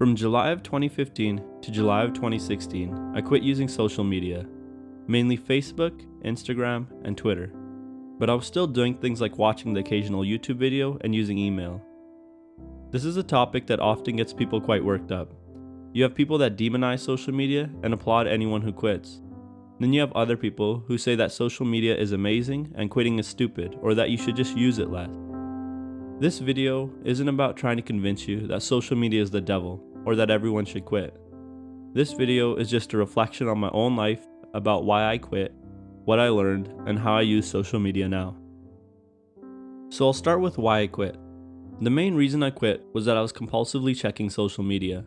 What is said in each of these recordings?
From July of 2015 to July of 2016, I quit using social media, mainly Facebook, Instagram, and Twitter. But I was still doing things like watching the occasional YouTube video and using email. This is a topic that often gets people quite worked up. You have people that demonize social media and applaud anyone who quits. Then you have other people who say that social media is amazing and quitting is stupid, or that you should just use it less. This video isn't about trying to convince you that social media is the devil, or that everyone should quit. This video is just a reflection on my own life about why I quit, what I learned, and how I use social media now. So I'll start with why I quit. The main reason I quit was that I was compulsively checking social media.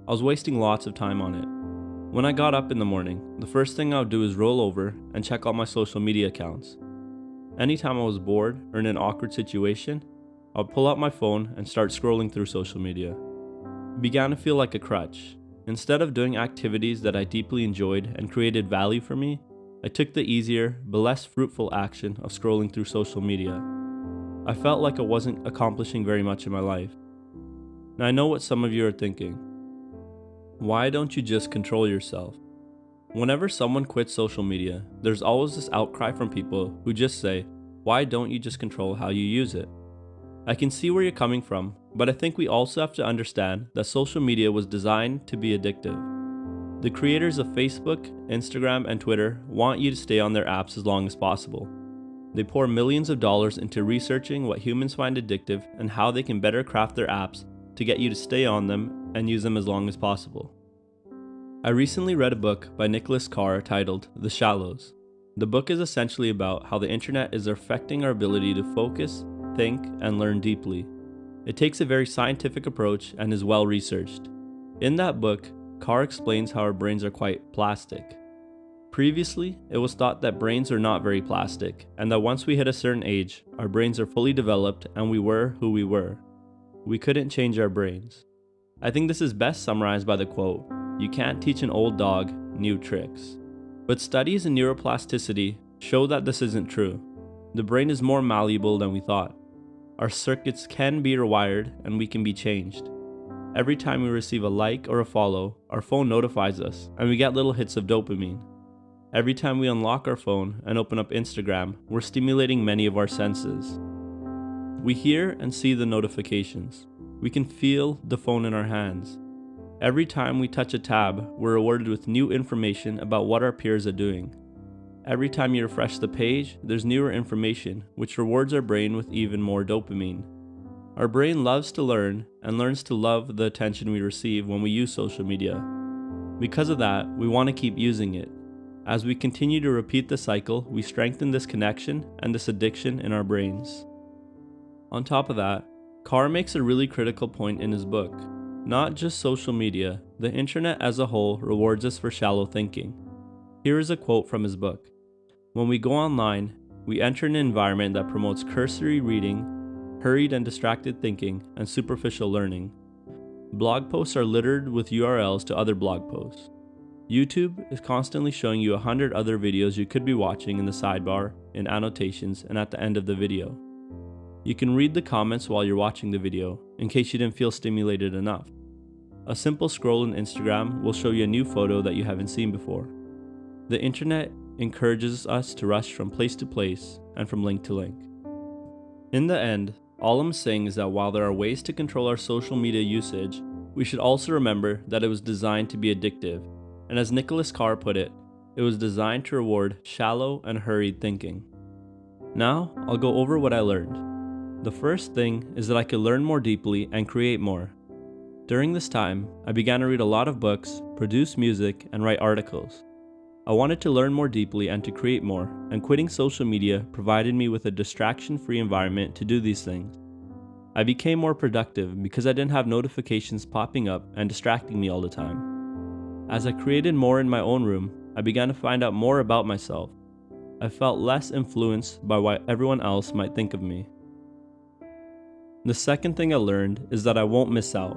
I was wasting lots of time on it. When I got up in the morning, the first thing I would do is roll over and check all my social media accounts. Anytime I was bored or in an awkward situation, I would pull out my phone and start scrolling through social media. It began to feel like a crutch. Instead of doing activities that I deeply enjoyed and created value for me, I took the easier but less fruitful action of scrolling through social media. I felt like I wasn't accomplishing very much in my life. Now I know what some of you are thinking. Why don't you just control yourself? Whenever someone quits social media, there's always this outcry from people who just say, why don't you just control how you use it? I can see where you're coming from, but I think we also have to understand that social media was designed to be addictive. The creators of Facebook, Instagram, and Twitter want you to stay on their apps as long as possible. They pour millions of dollars into researching what humans find addictive and how they can better craft their apps to get you to stay on them and use them as long as possible. I recently read a book by Nicholas Carr titled The Shallows. The book is essentially about how the internet is affecting our ability to focus, think, and learn deeply. It takes a very scientific approach and is well researched. In that book, Carr explains how our brains are quite plastic. Previously, it was thought that brains are not very plastic, and that once we hit a certain age, our brains are fully developed and we were who we were. We couldn't change our brains. I think this is best summarized by the quote, "You can't teach an old dog new tricks." But studies in neuroplasticity show that this isn't true. The brain is more malleable than we thought. Our circuits can be rewired and we can be changed. Every time we receive a like or a follow, our phone notifies us and we get little hits of dopamine. Every time we unlock our phone and open up Instagram, we're stimulating many of our senses. We hear and see the notifications. We can feel the phone in our hands. Every time we touch a tab, we're rewarded with new information about what our peers are doing. Every time you refresh the page, there's newer information, which rewards our brain with even more dopamine. Our brain loves to learn and learns to love the attention we receive when we use social media. Because of that, we want to keep using it. As we continue to repeat the cycle, we strengthen this connection and this addiction in our brains. On top of that, Carr makes a really critical point in his book. Not just social media, the internet as a whole rewards us for shallow thinking. Here is a quote from his book. When we go online, we enter an environment that promotes cursory reading, hurried and distracted thinking, and superficial learning. Blog posts are littered with URLs to other blog posts. YouTube is constantly showing you 100 other videos you could be watching in the sidebar, in annotations, and at the end of the video. You can read the comments while you're watching the video, in case you didn't feel stimulated enough. A simple scroll in Instagram will show you a new photo that you haven't seen before. The internet encourages us to rush from place to place and from link to link. In the end, all I'm saying is that while there are ways to control our social media usage, we should also remember that it was designed to be addictive, and as Nicholas Carr put it, it was designed to reward shallow and hurried thinking. Now, I'll go over what I learned. The first thing is that I could learn more deeply and create more. During this time, I began to read a lot of books, produce music, and write articles. I wanted to learn more deeply and to create more, and quitting social media provided me with a distraction-free environment to do these things. I became more productive because I didn't have notifications popping up and distracting me all the time. As I created more in my own room, I began to find out more about myself. I felt less influenced by what everyone else might think of me. The second thing I learned is that I won't miss out.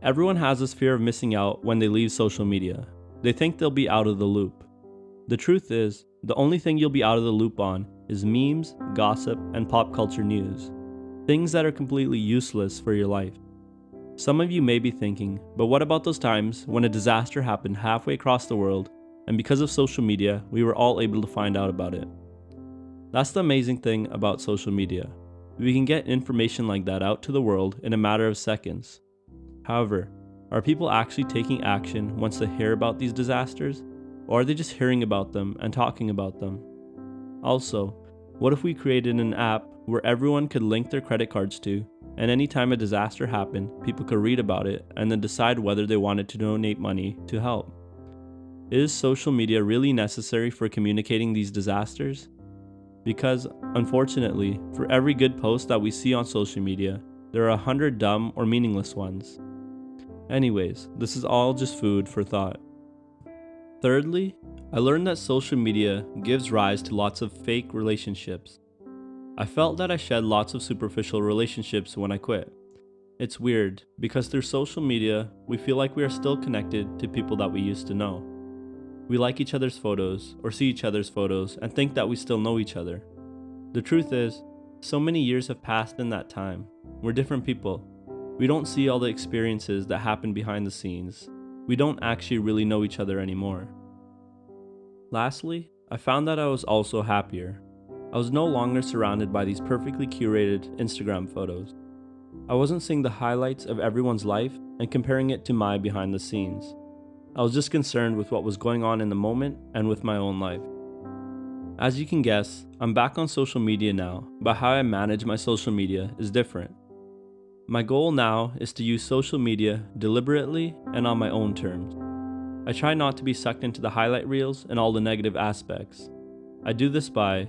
Everyone has this fear of missing out when they leave social media. They think they'll be out of the loop. The truth is, the only thing you'll be out of the loop on is memes, gossip, and pop culture news. Things that are completely useless for your life. Some of you may be thinking, but what about those times when a disaster happened halfway across the world, and because of social media, we were all able to find out about it? That's the amazing thing about social media. We can get information like that out to the world in a matter of seconds. However, are people actually taking action once they hear about these disasters? Or are they just hearing about them and talking about them? Also, what if we created an app where everyone could link their credit cards to, and anytime a disaster happened, people could read about it and then decide whether they wanted to donate money to help? Is social media really necessary for communicating these disasters? Because, unfortunately, for every good post that we see on social media, there are 100 dumb or meaningless ones. Anyways, this is all just food for thought. Thirdly, I learned that social media gives rise to lots of fake relationships. I felt that I shed lots of superficial relationships when I quit. It's weird, because through social media, we feel like we are still connected to people that we used to know. We like each other's photos, or see each other's photos, and think that we still know each other. The truth is, so many years have passed in that time. We're different people. We don't see all the experiences that happen behind the scenes. We don't actually really know each other anymore. Lastly, I found that I was also happier. I was no longer surrounded by these perfectly curated Instagram photos. I wasn't seeing the highlights of everyone's life and comparing it to my behind the scenes. I was just concerned with what was going on in the moment and with my own life. As you can guess, I'm back on social media now, but how I manage my social media is different. My goal now is to use social media deliberately and on my own terms. I try not to be sucked into the highlight reels and all the negative aspects. I do this by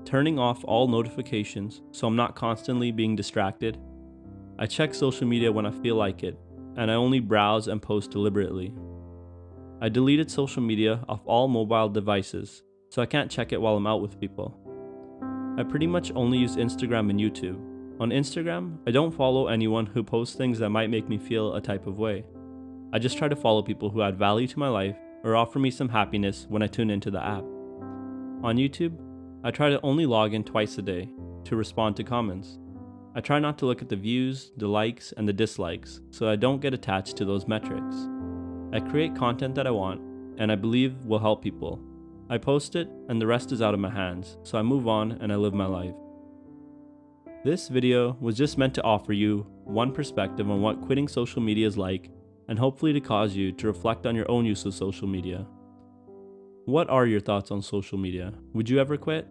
turning off all notifications so I'm not constantly being distracted. I check social media when I feel like it, and I only browse and post deliberately. I deleted social media off all mobile devices, so I can't check it while I'm out with people. I pretty much only use Instagram and YouTube. On Instagram, I don't follow anyone who posts things that might make me feel a type of way. I just try to follow people who add value to my life or offer me some happiness when I tune into the app. On YouTube, I try to only log in twice a day to respond to comments. I try not to look at the views, the likes, and the dislikes, so I don't get attached to those metrics. I create content that I want, and I believe will help people. I post it, and the rest is out of my hands, so I move on and I live my life. This video was just meant to offer you one perspective on what quitting social media is like, and hopefully to cause you to reflect on your own use of social media. What are your thoughts on social media? Would you ever quit?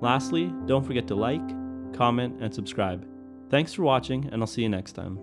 Lastly, don't forget to like, comment, and subscribe. Thanks for watching, and I'll see you next time.